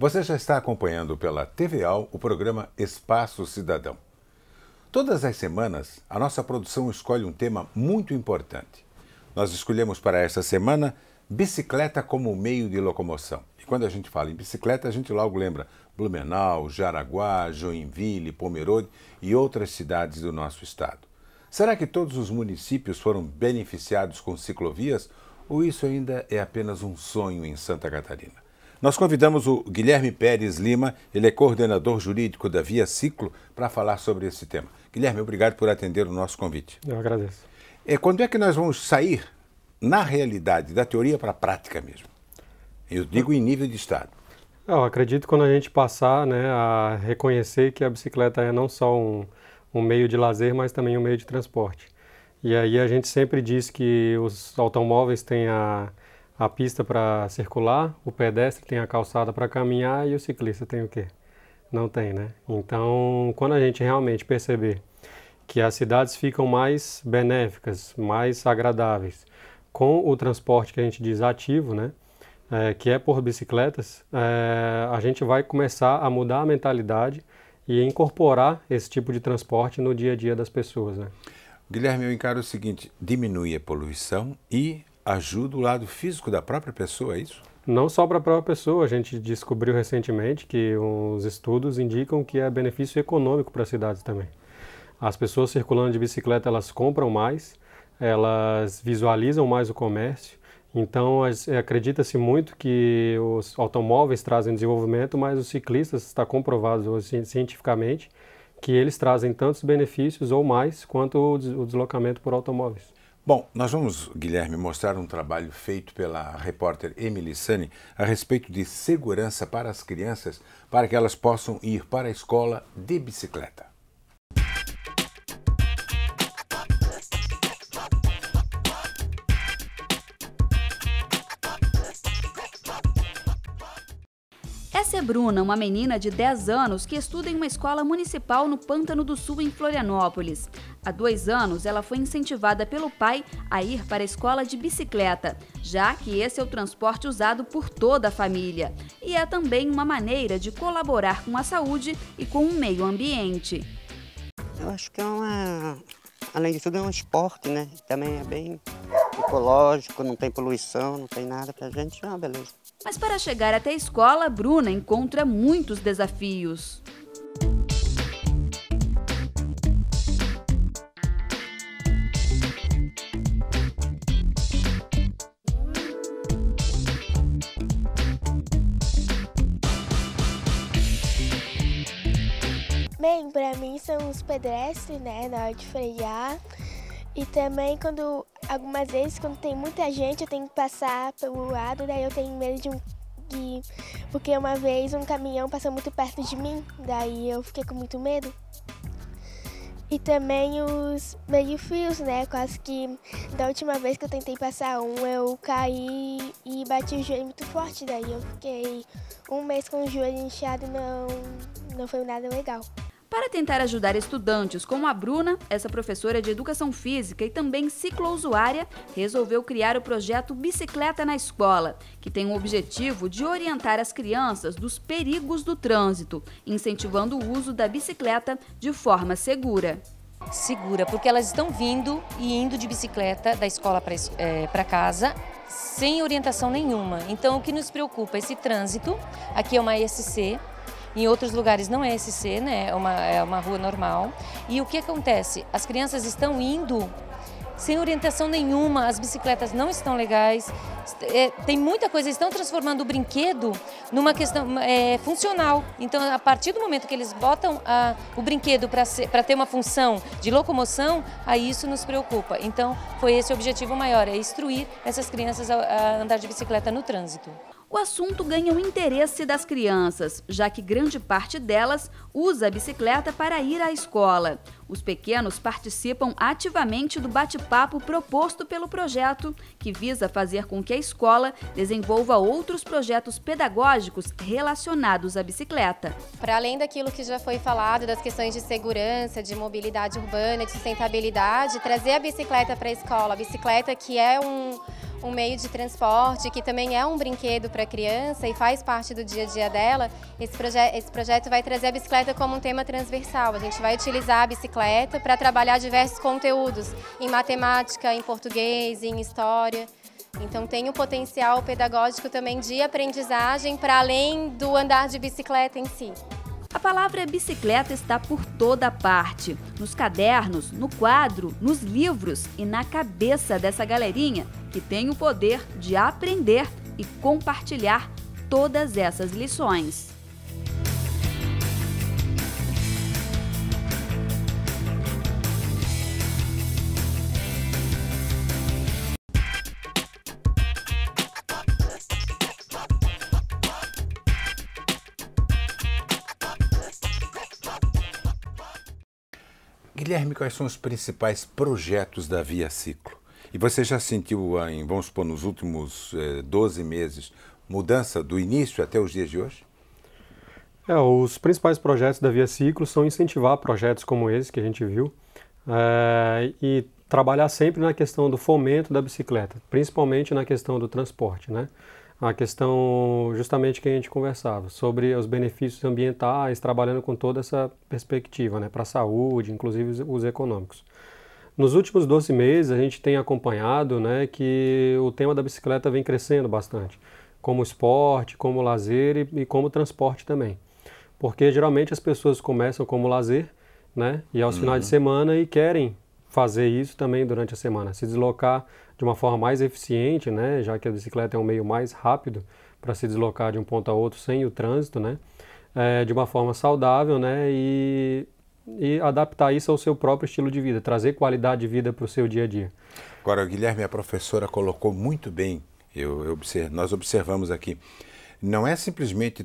Você já está acompanhando pela TVAL o programa Espaço Cidadão. Todas as semanas, a nossa produção escolhe um tema muito importante. Nós escolhemos para esta semana bicicleta como meio de locomoção. E quando a gente fala em bicicleta, a gente logo lembra Blumenau, Jaraguá, Joinville, Pomerode e outras cidades do nosso estado. Será que todos os municípios foram beneficiados com ciclovias ou isso ainda é apenas um sonho em Santa Catarina? Nós convidamos o Guilherme Pérez Lima, ele é coordenador jurídico da Via Ciclo, para falar sobre esse tema. Guilherme, obrigado por atender o nosso convite. Eu agradeço. Quando é que nós vamos sair, na realidade, da teoria para a prática mesmo? Eu digo em nível de estado. Eu acredito que quando a gente passar, a reconhecer que a bicicleta é não só um meio de lazer, mas também um meio de transporte. E aí a gente sempre diz que os automóveis têm a pista para circular, o pedestre tem a calçada para caminhar e o ciclista tem o quê? Não tem, né? Então, quando a gente realmente perceber que as cidades ficam mais benéficas, mais agradáveis, com o transporte que a gente diz ativo, que é por bicicletas, a gente vai começar a mudar a mentalidade e incorporar esse tipo de transporte no dia a dia das pessoas, né? Guilherme, eu encaro o seguinte, diminui a poluição e ajuda o lado físico da própria pessoa, é isso? Não só para a própria pessoa, a gente descobriu recentemente que os estudos indicam que é benefício econômico para as cidades também. As pessoas circulando de bicicleta, elas compram mais, elas visualizam mais o comércio, então acredita-se muito que os automóveis trazem desenvolvimento, mas os ciclistas, está comprovado cientificamente, que eles trazem tantos benefícios ou mais quanto o deslocamento por automóveis. Bom, nós vamos, Guilherme, mostrar um trabalho feito pela repórter Emily Sani a respeito de segurança para as crianças, para que elas possam ir para a escola de bicicleta. Essa é Bruna, uma menina de 10 anos que estuda em uma escola municipal no Pântano do Sul, em Florianópolis. Há 2 anos, ela foi incentivada pelo pai a ir para a escola de bicicleta, já que esse é o transporte usado por toda a família. E é também uma maneira de colaborar com a saúde e com o meio ambiente. Eu acho que além de tudo, é um esporte, né? Também é bem ecológico, não tem poluição, não tem nada pra gente, é uma beleza. Mas para chegar até a escola, Bruna encontra muitos desafios. Bem, para mim são os pedestres, na hora de frear. E também algumas vezes quando tem muita gente eu tenho que passar pelo lado, daí eu tenho medo porque uma vez um caminhão passou muito perto de mim, daí eu fiquei com muito medo. E também os meio-fios, quase que da última vez que eu tentei passar eu caí e bati o joelho muito forte, daí eu fiquei 1 mês com o joelho inchado e não foi nada legal. Para tentar ajudar estudantes como a Bruna, essa professora de Educação Física e também ciclousuária, resolveu criar o projeto Bicicleta na Escola, que tem o objetivo de orientar as crianças dos perigos do trânsito, incentivando o uso da bicicleta de forma segura. Segura, porque elas estão vindo e indo de bicicleta da escola para casa, sem orientação nenhuma. Então, o que nos preocupa é esse trânsito. Aqui é uma ESC. Em outros lugares não é SC, é uma rua normal. E o que acontece? As crianças estão indo sem orientação nenhuma, as bicicletas não estão legais, tem muita coisa, estão transformando o brinquedo numa questão funcional. Então, a partir do momento que eles botam o brinquedo para ter uma função de locomoção, aí isso nos preocupa. Então, foi esse o objetivo maior, é instruir essas crianças a andar de bicicleta no trânsito. O assunto ganha o interesse das crianças, já que grande parte delas usa a bicicleta para ir à escola. Os pequenos participam ativamente do bate-papo proposto pelo projeto, que visa fazer com que a escola desenvolva outros projetos pedagógicos relacionados à bicicleta. Para além daquilo que já foi falado, das questões de segurança, de mobilidade urbana, de sustentabilidade, trazer a bicicleta para a escola. A bicicleta que é um meio de transporte que também é um brinquedo para a criança e faz parte do dia a dia dela, esse projeto vai trazer a bicicleta como um tema transversal. A gente vai utilizar a bicicleta para trabalhar diversos conteúdos, em matemática, em português, em história. Então tem um potencial pedagógico também de aprendizagem para além do andar de bicicleta em si. A palavra bicicleta está por toda parte, nos cadernos, no quadro, nos livros e na cabeça dessa galerinha que tem o poder de aprender e compartilhar todas essas lições. Guilherme, quais são os principais projetos da Via Ciclo? E você já sentiu, vamos supor, nos últimos 12 meses, mudança do início até os dias de hoje? Os principais projetos da Via Ciclo são incentivar projetos como esse que a gente viu e trabalhar sempre na questão do fomento da bicicleta, principalmente na questão do transporte, né? A questão justamente que a gente conversava, sobre os benefícios ambientais, trabalhando com toda essa perspectiva, né, para a saúde, inclusive os econômicos. Nos últimos 12 meses, a gente tem acompanhado, né, que o tema da bicicleta vem crescendo bastante, como esporte, como lazer e como transporte também. Porque geralmente as pessoas começam como lazer, né, e aos finais de semana e querem fazer isso também durante a semana, se deslocar de uma forma mais eficiente, né, já que a bicicleta é um meio mais rápido para se deslocar de um ponto a outro sem o trânsito, né, de uma forma saudável, né, e adaptar isso ao seu próprio estilo de vida, trazer qualidade de vida para o seu dia a dia. Agora, Guilherme, a professora colocou muito bem, nós observamos aqui, não é simplesmente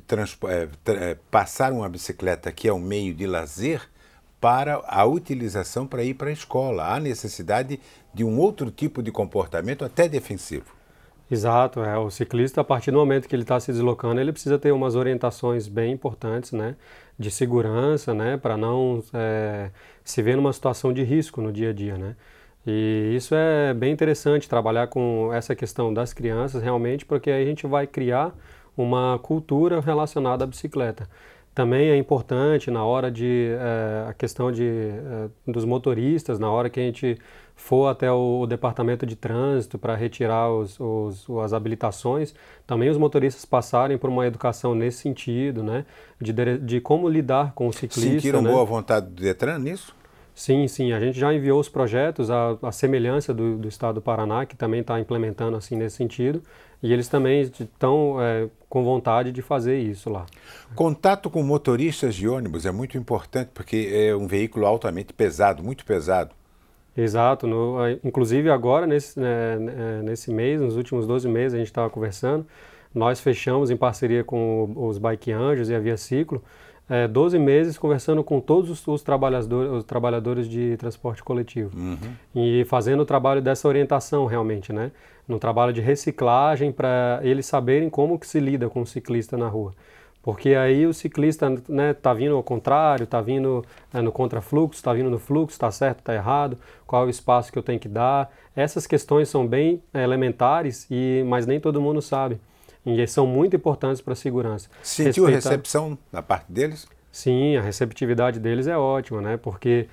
passar uma bicicleta que é um meio de lazer para a utilização para ir para a escola. Há necessidade de um outro tipo de comportamento, até defensivo. Exato, o ciclista, a partir do momento que ele está se deslocando, ele precisa ter umas orientações bem importantes, né, de segurança, né, para não se ver numa situação de risco no dia a dia, né. E isso é bem interessante, trabalhar com essa questão das crianças realmente, porque aí a gente vai criar uma cultura relacionada à bicicleta. Também é importante na hora a questão dos motoristas, na hora que a gente for até o departamento de trânsito para retirar as habilitações, também os motoristas passarem por uma educação nesse sentido, né, de como lidar com o ciclista. Sentiram, né, boa vontade do Detran nisso? Sim, sim. A gente já enviou os projetos, a semelhança do Estado do Paraná, que também está implementando assim nesse sentido, e eles também estão com vontade de fazer isso lá. Contato com motoristas de ônibus é muito importante, porque é um veículo altamente pesado, muito pesado. Exato. Inclusive agora, nesse mês, nos últimos 12 meses, a gente estava conversando, nós fechamos em parceria com os Bike Anjos e a Via Ciclo, 12 meses conversando com todos os trabalhadores de transporte coletivo. E fazendo o trabalho dessa orientação realmente, né? No trabalho de reciclagem para eles saberem como que se lida com o ciclista na rua. Porque aí o ciclista, né, tá vindo ao contrário, tá vindo no contrafluxo, tá vindo no fluxo, tá certo, tá errado, qual é o espaço que eu tenho que dar. Essas questões são bem elementares, mas nem todo mundo sabe. E são muito importantes para a segurança. Sentiu a recepção da parte deles? Sim, a receptividade deles é ótima, né? Porque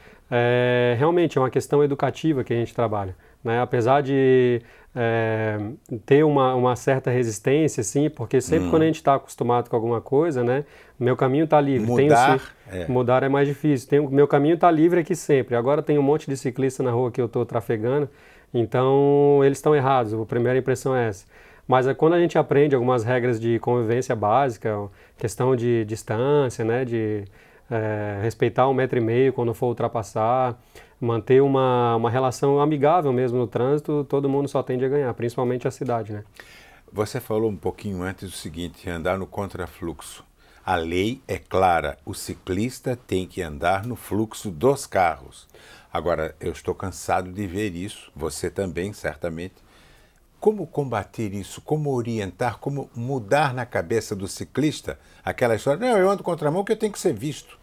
realmente é uma questão educativa que a gente trabalha, né? Apesar de ter uma certa resistência, sim, porque sempre quando a gente está acostumado com alguma coisa, né? Meu caminho está livre. Mudar é mais difícil. Meu caminho está livre aqui sempre. Agora tem um monte de ciclista na rua que eu estou trafegando, então eles estão errados. A primeira impressão é essa. Mas quando a gente aprende algumas regras de convivência básica, questão de distância, né, de respeitar 1,5 m quando for ultrapassar, manter uma relação amigável mesmo no trânsito, todo mundo só tende a ganhar, principalmente a cidade, né? Você falou um pouquinho antes o seguinte, andar no contrafluxo. A lei é clara, o ciclista tem que andar no fluxo dos carros. Agora, eu estou cansado de ver isso, você também, certamente. Como combater isso? Como orientar? Como mudar na cabeça do ciclista aquela história? Não, eu ando contramão porque eu tenho que ser visto.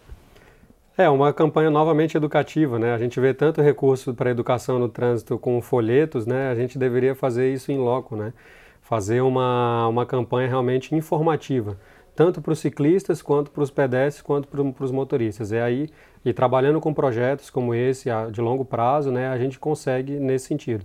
É uma campanha novamente educativa, né? A gente vê tanto recurso para educação no trânsito com folhetos, né? A gente deveria fazer isso em loco, né? Fazer uma campanha realmente informativa, tanto para os ciclistas, quanto para os pedestres, quanto para os motoristas. E trabalhando com projetos como esse, de longo prazo, né? A gente consegue nesse sentido.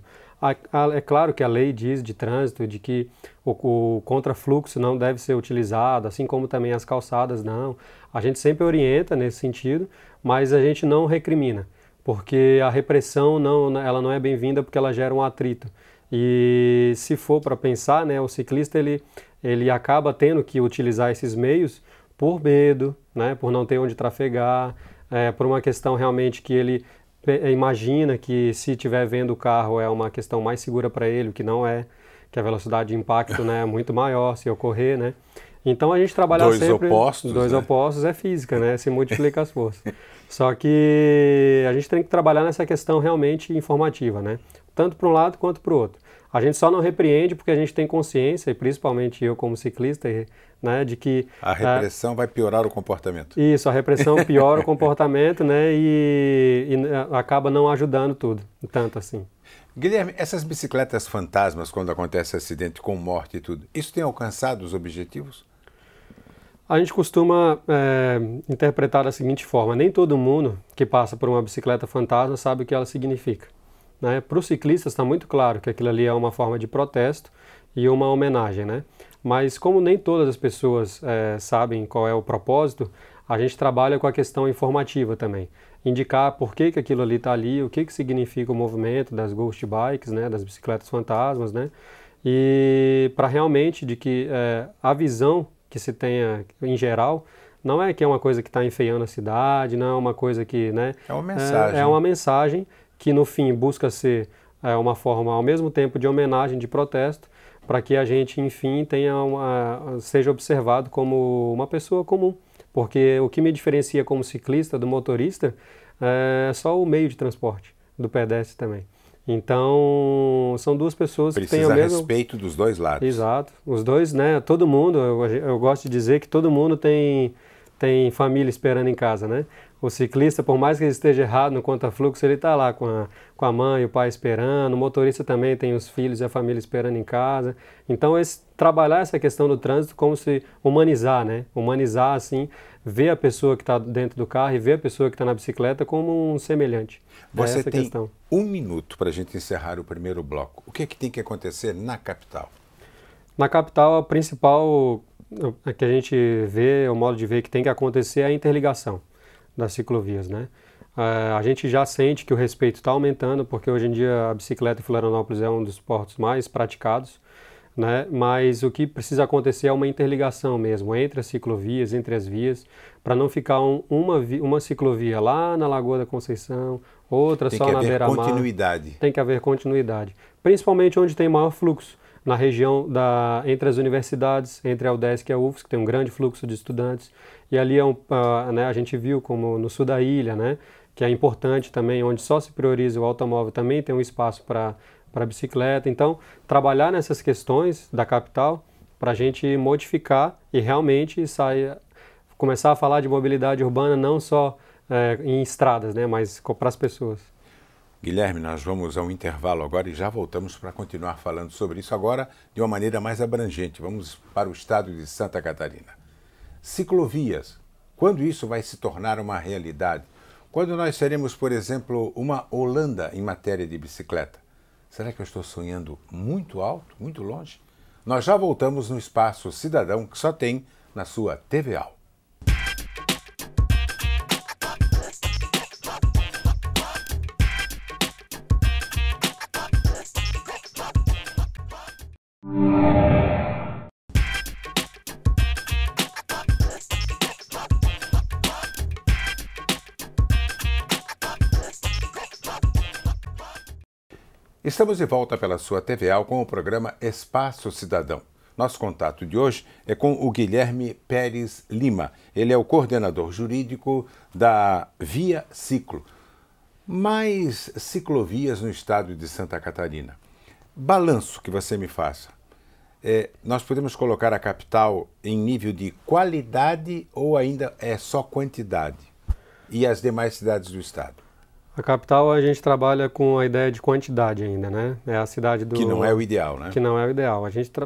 É claro que a lei diz de trânsito de que o contrafluxo não deve ser utilizado, assim como também as calçadas não. A gente sempre orienta nesse sentido, mas a gente não recrimina, porque a repressão ela não é bem-vinda porque ela gera um atrito. E se for para pensar, né, o ciclista ele acaba tendo que utilizar esses meios por medo, né, por não ter onde trafegar, por uma questão realmente que ele imagina que se estiver vendo o carro é uma questão mais segura para ele, o que não é, que a velocidade de impacto, né, é muito maior se ocorrer, né? Então a gente trabalha dois sempre... Opostos, né? Opostos é física, né? Se multiplica as forças. Só que a gente tem que trabalhar nessa questão realmente informativa, né? Tanto para um lado quanto para o outro. A gente só não repreende porque a gente tem consciência, e principalmente eu como ciclista, né, de que... A repressão vai piorar o comportamento. Isso, a repressão piora o comportamento, né, e acaba não ajudando tudo, tanto assim. Guilherme, essas bicicletas fantasmas, quando acontece acidente com morte e tudo, isso tem alcançado os objetivos? A gente costuma interpretar da seguinte forma: nem todo mundo que passa por uma bicicleta fantasma sabe o que ela significa. Né? Para os ciclistas está muito claro que aquilo ali é uma forma de protesto e uma homenagem, né? Mas como nem todas as pessoas sabem qual é o propósito, a gente trabalha com a questão informativa também. Indicar por que aquilo ali está ali, o que significa o movimento das ghost bikes, né? Das bicicletas fantasmas, né? E para realmente de que a visão que se tenha em geral não é que é uma coisa que está enfeiando a cidade, não é uma coisa que, né? É uma mensagem. É uma mensagem que no fim busca ser uma forma ao mesmo tempo de homenagem, de protesto, para que a gente enfim seja observado como uma pessoa comum. Porque o que me diferencia como ciclista do motorista é só o meio de transporte, do pedestre também. Então, são duas pessoas que têm o mesmo... Precisa respeito dos dois lados. Exato. Os dois, né? Todo mundo, eu gosto de dizer que todo mundo tem família esperando em casa, né? O ciclista, por mais que ele esteja errado no contrafluxo, ele está lá com a mãe e o pai esperando. O motorista também tem os filhos e a família esperando em casa. Então, trabalhar essa questão do trânsito como se humanizar, né? Humanizar, assim, ver a pessoa que está dentro do carro e ver a pessoa que está na bicicleta como um semelhante. Você tem 1 minuto para a gente encerrar o primeiro bloco. O que é que tem que acontecer na capital? Na capital, a principal que a gente vê, o modo de ver que tem que acontecer é a interligação das ciclovias, né? A gente já sente que o respeito está aumentando, porque hoje em dia a bicicleta em Florianópolis é um dos esportes mais praticados, né? Mas o que precisa acontecer é uma interligação mesmo entre as ciclovias, entre as vias, para não ficar uma ciclovia lá na Lagoa da Conceição, outra só na beira-mar. Tem que haver continuidade. Tem que haver continuidade, principalmente onde tem maior fluxo, na região entre as universidades, entre a UDESC e a UFSC, que tem um grande fluxo de estudantes, e ali né, a gente viu como no sul da ilha, né, que é importante também, onde só se prioriza o automóvel, também tem um espaço para bicicleta. Então, trabalhar nessas questões da capital para a gente modificar e realmente começar a falar de mobilidade urbana não só em estradas, né, mas para as pessoas. Guilherme, nós vamos ao intervalo agora e já voltamos para continuar falando sobre isso agora de uma maneira mais abrangente. Vamos para o estado de Santa Catarina. Ciclovias, quando isso vai se tornar uma realidade? Quando nós seremos, por exemplo, uma Holanda em matéria de bicicleta? Será que eu estou sonhando muito alto, muito longe? Nós já voltamos no Espaço Cidadão, que só tem na sua TVA. Estamos de volta pela sua TVA com o programa Espaço Cidadão. Nosso contato de hoje é com o Guilherme Pérez Lima. Ele é o coordenador jurídico da Via Ciclo. Mais ciclovias no estado de Santa Catarina. Balanço que você me faça. Nós podemos colocar a capital em nível de qualidade ou ainda é só quantidade? e as demais cidades do estado? A capital a gente trabalha com a ideia de quantidade ainda, né? É a cidade do... Que não é o ideal, né? Que não é o ideal.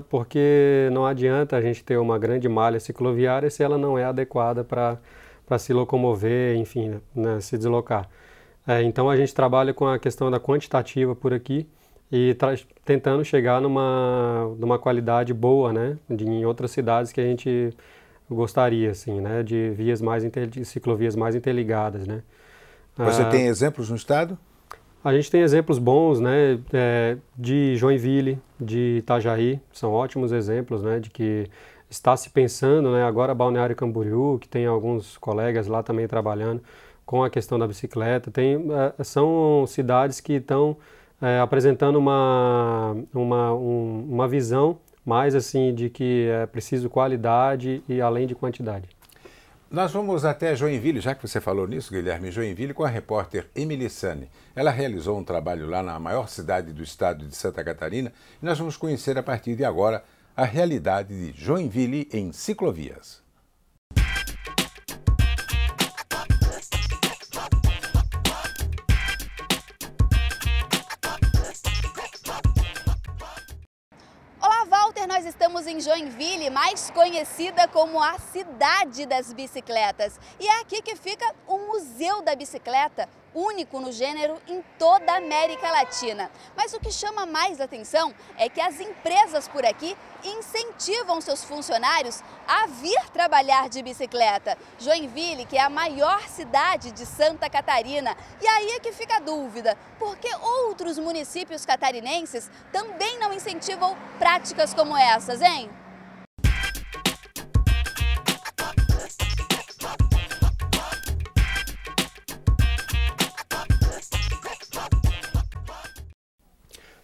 Porque não adianta a gente ter uma grande malha cicloviária se ela não é adequada para se locomover, enfim, né, se deslocar. Então a gente trabalha com a questão da quantitativa por aqui e tentando chegar numa qualidade boa, né? Em outras cidades que a gente gostaria, assim, né? De ciclovias mais interligadas, né? Você tem exemplos no estado? A gente tem exemplos bons, né, de Joinville, de Itajaí, são ótimos exemplos, né, de que está se pensando, né, agora Balneário Camboriú, que tem alguns colegas lá também trabalhando com a questão da bicicleta. São cidades que estão apresentando uma visão mais assim de que é preciso qualidade e além de quantidade. Nós vamos até Joinville, já que você falou nisso, Guilherme, Joinville, com a repórter Emily Sani. Ela realizou um trabalho lá na maior cidade do estado de Santa Catarina e nós vamos conhecer a partir de agora a realidade de Joinville em ciclovias. Nós estamos em Joinville, mais conhecida como a cidade das bicicletas. E é aqui que fica o Museu da Bicicleta, único no gênero em toda a América Latina. Mas o que chama mais atenção é que as empresas por aqui incentivam seus funcionários a vir trabalhar de bicicleta. Joinville, que é a maior cidade de Santa Catarina. E aí é que fica a dúvida, por que outros municípios catarinenses também não incentivam práticas como essas, hein?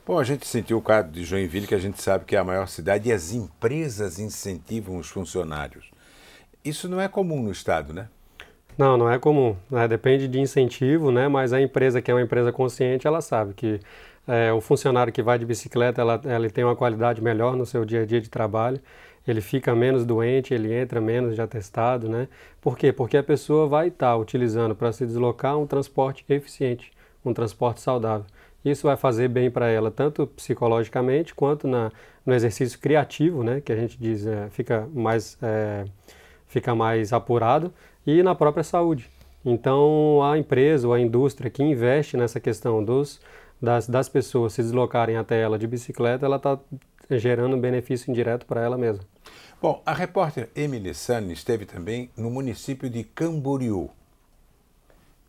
Bom, a gente sentiu o caso de Joinville, que a gente sabe que é a maior cidade e as empresas incentivam os funcionários. Isso não é comum no estado, né? Não, não é comum. Depende de incentivo, né? Mas a empresa que é uma empresa consciente, ela sabe que o funcionário que vai de bicicleta, ele tem uma qualidade melhor no seu dia a dia de trabalho, ele fica menos doente, ele entra menos de atestado, né? Por quê? Porque a pessoa vai estar utilizando para se deslocar um transporte eficiente, um transporte saudável. Isso vai fazer bem para ela, tanto psicologicamente quanto no exercício criativo, né, que a gente diz, fica mais apurado, e na própria saúde. Então, a empresa ou a indústria que investe nessa questão das pessoas se deslocarem até ela de bicicleta, ela está gerando um benefício indireto para ela mesma. Bom, a repórter Emily Sani esteve também no município de Camboriú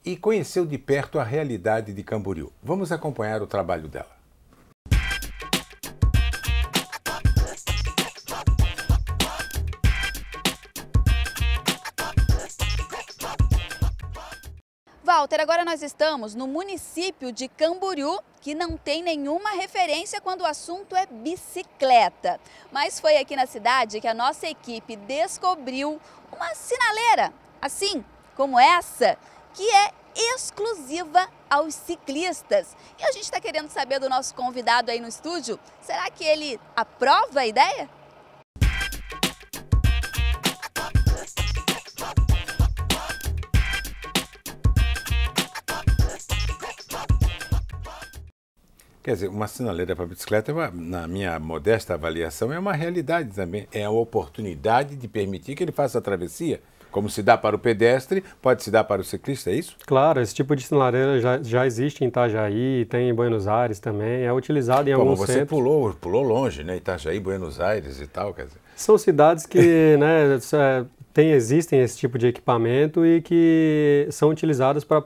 e conheceu de perto a realidade de Camboriú. Vamos acompanhar o trabalho dela. Walter, agora nós estamos no município de Camboriú, que não tem nenhuma referência quando o assunto é bicicleta. Mas foi aqui na cidade que a nossa equipe descobriu uma sinaleira, assim como essa, que é exclusiva aos ciclistas. E a gente está querendo saber do nosso convidado aí no estúdio, será que ele aprova a ideia? Quer dizer, uma sinaleira para bicicleta, na minha modesta avaliação, é uma realidade também. É a oportunidade de permitir que ele faça a travessia. Como se dá para o pedestre, pode se dar para o ciclista, é isso? Claro, esse tipo de sinaleira já existe em Itajaí, tem em Buenos Aires também, é utilizado em alguns você centros. pulou longe, né? Itajaí, Buenos Aires e tal, quer dizer. São cidades que né, existem esse tipo de equipamento e que são utilizados para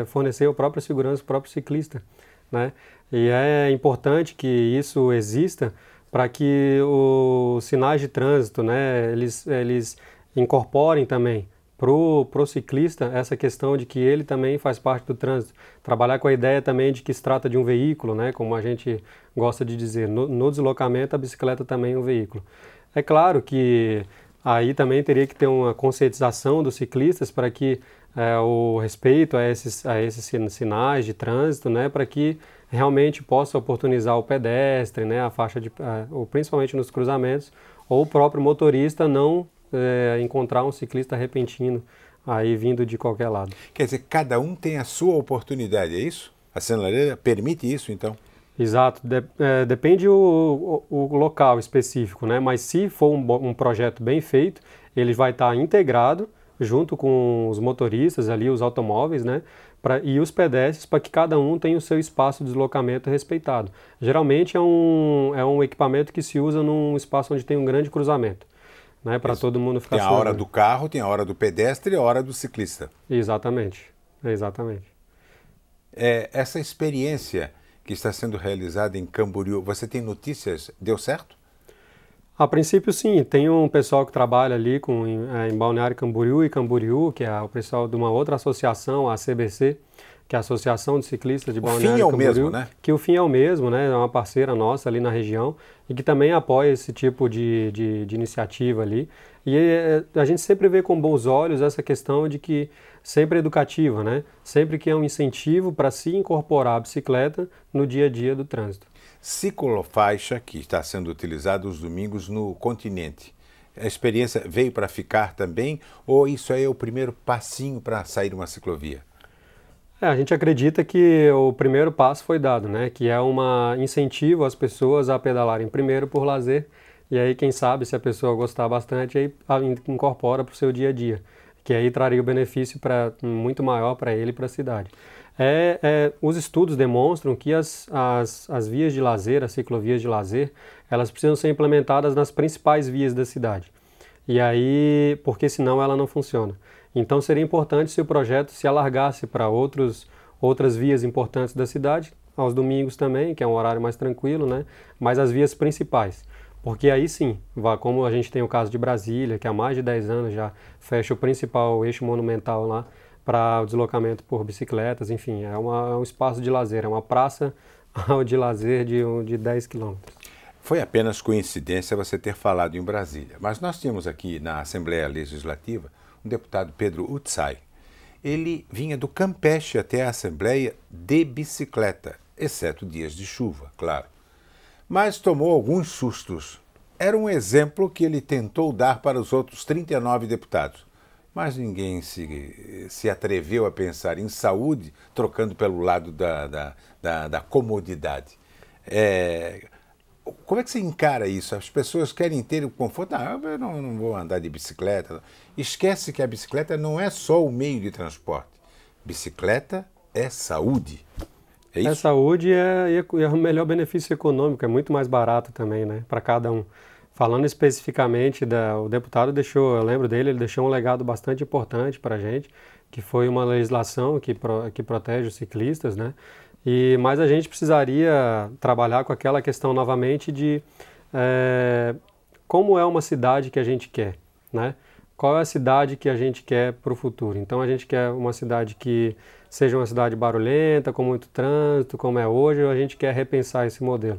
fornecer a própria segurança ao próprio ciclista, né? E é importante que isso exista para que os sinais de trânsito, né, eles incorporem também para o ciclista essa questão de que ele também faz parte do trânsito. Trabalhar com a ideia também de que se trata de um veículo, né, como a gente gosta de dizer. No deslocamento, a bicicleta também é um veículo. É claro que aí também teria que ter uma conscientização dos ciclistas para que o respeito a esses sinais de trânsito, né, para que realmente possa oportunizar o pedestre, né, a faixa ou principalmente nos cruzamentos, ou o próprio motorista não encontrar um ciclista repentino aí vindo de qualquer lado. Quer dizer, cada um tem a sua oportunidade, é isso? A sinaleira permite isso, então? Exato, depende o local específico, né? Mas se for um projeto bem feito, ele vai estar integrado junto com os motoristas ali, os automóveis, né? E os pedestres, para que cada um tenha o seu espaço de deslocamento respeitado. Geralmente é um equipamento que se usa num espaço onde tem um grande cruzamento, né? Para todo mundo ficar seguro. Tem a hora do carro, tem a hora do pedestre e a hora do ciclista. Exatamente, exatamente. Essa experiência que está sendo realizada em Camboriú, você tem notícias? Deu certo? A princípio, sim. Tem um pessoal que trabalha ali em Balneário Camboriú e Camboriú, que é o pessoal de uma outra associação, a ACBC, que é a Associação de Ciclistas de Balneário Camboriú. O fim é o mesmo, né? Que o fim é o mesmo, né? É uma parceira nossa ali na região e que também apoia esse tipo de iniciativa ali. E a gente sempre vê com bons olhos essa questão de que sempre é educativa, né? Sempre que é um incentivo para se incorporar a bicicleta no dia a dia do trânsito. Ciclofaixa, que está sendo utilizada os domingos no continente. A experiência veio para ficar também ou isso aí é o primeiro passinho para sair uma ciclovia? A gente acredita que o primeiro passo foi dado, né? Que é um incentivo às pessoas a pedalarem primeiro por lazer e aí quem sabe se a pessoa gostar bastante aí incorpora para o seu dia a dia, que aí traria o benefício muito maior para ele e para a cidade. Os estudos demonstram que as vias de lazer, as ciclovias de lazer, elas precisam ser implementadas nas principais vias da cidade. E aí, porque senão ela não funciona. Então seria importante se o projeto se alargasse para outras vias importantes da cidade, aos domingos também, que é um horário mais tranquilo, né? Mas as vias principais. Porque aí sim, como a gente tem o caso de Brasília, que há mais de 10 anos já fecha o principal eixo monumental lá para o deslocamento por bicicletas, enfim, é um espaço de lazer, é uma praça de lazer de 10 quilômetros. Foi apenas coincidência você ter falado em Brasília, mas nós tínhamos aqui na Assembleia Legislativa um deputado Pedro Utsai. Ele vinha do Campeche até a Assembleia de bicicleta, exceto dias de chuva, claro. Mas tomou alguns sustos. Era um exemplo que ele tentou dar para os outros 39 deputados. Mas ninguém se atreveu a pensar em saúde trocando pelo lado da comodidade. Como é que você encara isso? As pessoas querem ter o conforto. Eu não vou andar de bicicleta. Esquece que a bicicleta não é só o meio de transporte. Bicicleta é saúde. É isso? Saúde e o melhor benefício econômico, é muito mais barato também, né, para cada um. Falando especificamente, o deputado eu lembro dele, ele deixou um legado bastante importante para a gente, que foi uma legislação que protege os ciclistas, né? Mas a gente precisaria trabalhar com aquela questão novamente de como é uma cidade que a gente quer, né? Qual é a cidade que a gente quer para o futuro? Então a gente quer uma cidade que seja uma cidade barulhenta, com muito trânsito, como é hoje, ou a gente quer repensar esse modelo?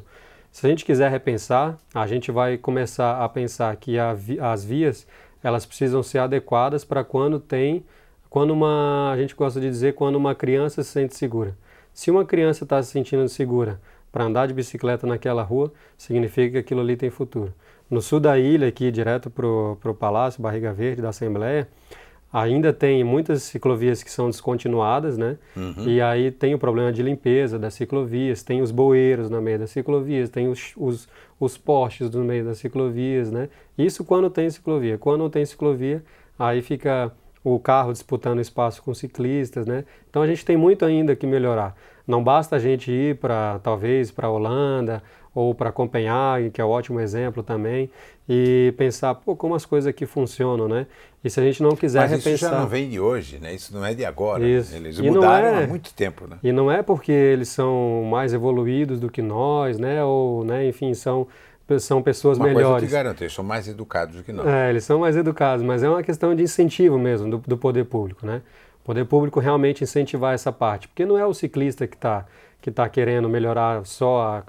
Se a gente quiser repensar, a gente vai começar a pensar que as vias elas precisam ser adequadas para a gente gosta de dizer, quando uma criança se sente segura. Se uma criança está se sentindo segura para andar de bicicleta naquela rua, significa que aquilo ali tem futuro. No sul da ilha, aqui direto para o Palácio Barriga Verde da Assembleia, ainda tem muitas ciclovias que são descontinuadas, né? Uhum. E aí tem o problema de limpeza das ciclovias, tem os bueiros no meio das ciclovias, tem os postes no meio das ciclovias, né? Isso quando tem ciclovia. Quando não tem ciclovia, aí fica o carro disputando espaço com ciclistas, né? Então a gente tem muito ainda que melhorar. Não basta a gente ir talvez para a Holanda ou para Copenhague, que é um ótimo exemplo também, e pensar, como as coisas aqui funcionam, né? E se a gente não quiser repensar... Mas isso já não vem de hoje, né? Isso não é de agora. Isso. Né? Eles mudaram há muito tempo, né? E não é porque eles são mais evoluídos do que nós, né? Ou, né? Enfim, são pessoas melhores. Uma coisa eu te garanto, eles são mais educados do que nós. Eles são mais educados, mas é uma questão de incentivo mesmo do poder público, né? O poder público realmente incentivar essa parte, porque não é o ciclista que tá querendo melhorar só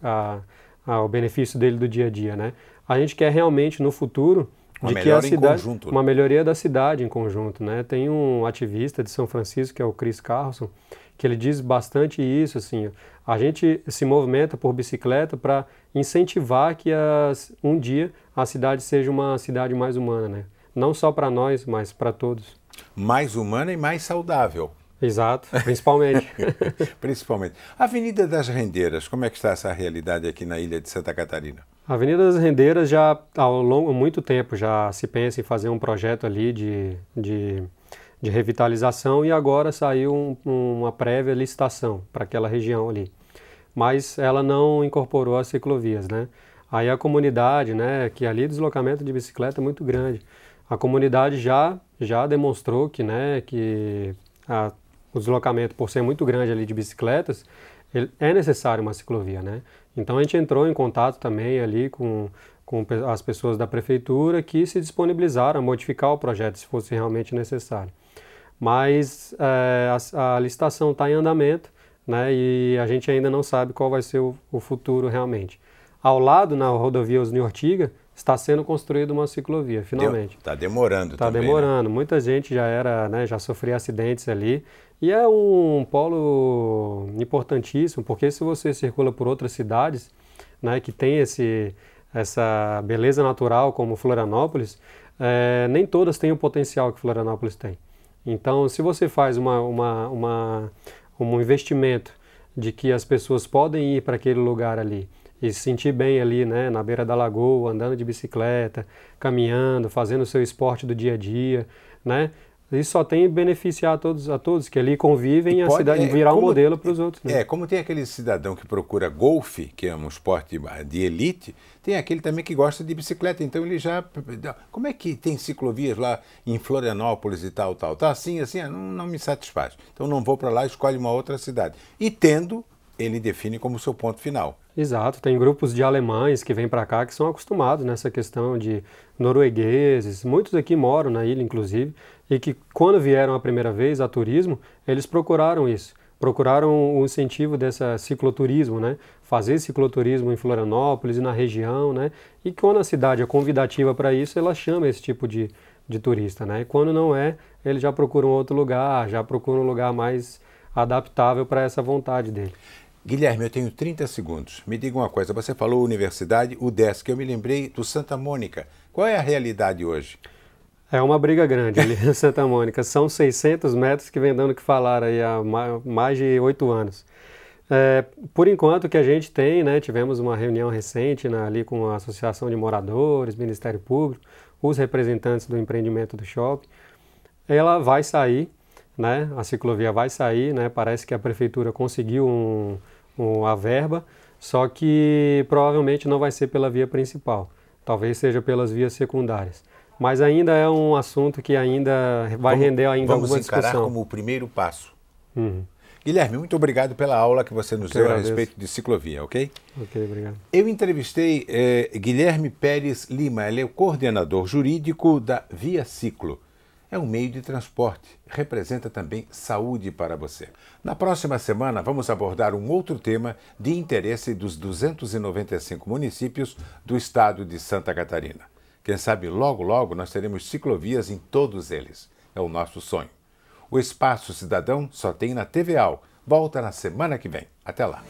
o benefício dele do dia a dia, né? A gente quer realmente no futuro uma melhoria da cidade em conjunto, né? Tem um ativista de São Francisco, que é o Chris Carlson, que ele diz bastante isso, assim, a gente se movimenta por bicicleta para incentivar que um dia a cidade seja uma cidade mais humana, né? não só para nós, mas para todos. Mais humana e mais saudável. Exato, principalmente. Principalmente. Avenida das Rendeiras, como é que está essa realidade aqui na ilha de Santa Catarina? A Avenida das Rendeiras já há muito tempo já se pensa em fazer um projeto ali de revitalização e agora saiu uma prévia licitação para aquela região ali. Mas ela não incorporou as ciclovias, né? Aí a comunidade, né, que ali o deslocamento de bicicleta é muito grande. A comunidade já demonstrou que, né, o deslocamento, por ser muito grande ali de bicicletas, é necessário uma ciclovia, né? Então a gente entrou em contato também ali com as pessoas da prefeitura que se disponibilizaram a modificar o projeto se fosse realmente necessário. Mas a licitação está em andamento, né? E a gente ainda não sabe qual vai ser o futuro realmente. Ao lado, na rodovia Osni Ortiga, está sendo construída uma ciclovia, finalmente. Está demorando também. Está demorando. Né? Muita gente já sofria acidentes ali. E é um polo importantíssimo, porque se você circula por outras cidades, né, que tem essa beleza natural como Florianópolis, nem todas têm o potencial que Florianópolis tem. Então, se você faz um investimento de que as pessoas podem ir para aquele lugar ali e se sentir bem ali, né, na beira da lagoa, andando de bicicleta, caminhando, fazendo o seu esporte do dia a dia, né? Isso só tem beneficiar a todos que ali convivem e a cidade virar um modelo para os outros. Né? Como tem aquele cidadão que procura golfe, que é um esporte de elite, tem aquele também que gosta de bicicleta, então ele já... Como é que tem ciclovias lá em Florianópolis e tal? Tá assim, não me satisfaz. Então não vou para lá, escolhe uma outra cidade. E tendo, ele define como seu ponto final. Exato, tem grupos de alemães que vêm para cá que são acostumados nessa questão de noruegueses, muitos aqui moram na ilha inclusive, e que quando vieram a primeira vez a turismo, eles procuraram isso, procuraram o incentivo dessa cicloturismo, né? Fazer cicloturismo em Florianópolis e na região, né? E quando a cidade é convidativa para isso, ela chama esse tipo de turista, né? E quando não é, eles já procuram outro lugar, já procuram um lugar mais adaptável para essa vontade dele. Guilherme, eu tenho 30 segundos. Me diga uma coisa, você falou universidade, UDESC, eu me lembrei do Santa Mônica. Qual é a realidade hoje? É uma briga grande ali em Santa Mônica. São 600 metros que vem dando o que falar aí há mais de 8 anos. Por enquanto o que a gente tem, né, tivemos uma reunião recente ali com a Associação de Moradores, Ministério Público, os representantes do empreendimento do shopping. Ela vai sair, né, a ciclovia vai sair, né, parece que a prefeitura conseguiu a verba, só que provavelmente não vai ser pela via principal, talvez seja pelas vias secundárias. Mas ainda é um assunto que ainda vai render ainda alguma discussão. Vamos encarar como o primeiro passo. Uhum. Guilherme, muito obrigado pela aula que você nos deu a respeito de ciclovia, ok? Ok, obrigado. Eu entrevistei Guilherme Pérez Lima, ele é o coordenador jurídico da Via Ciclo. É um meio de transporte, representa também saúde para você. Na próxima semana vamos abordar um outro tema de interesse dos 295 municípios do estado de Santa Catarina. Quem sabe logo, logo nós teremos ciclovias em todos eles. É o nosso sonho. O Espaço Cidadão só tem na TVA. Volta na semana que vem. Até lá.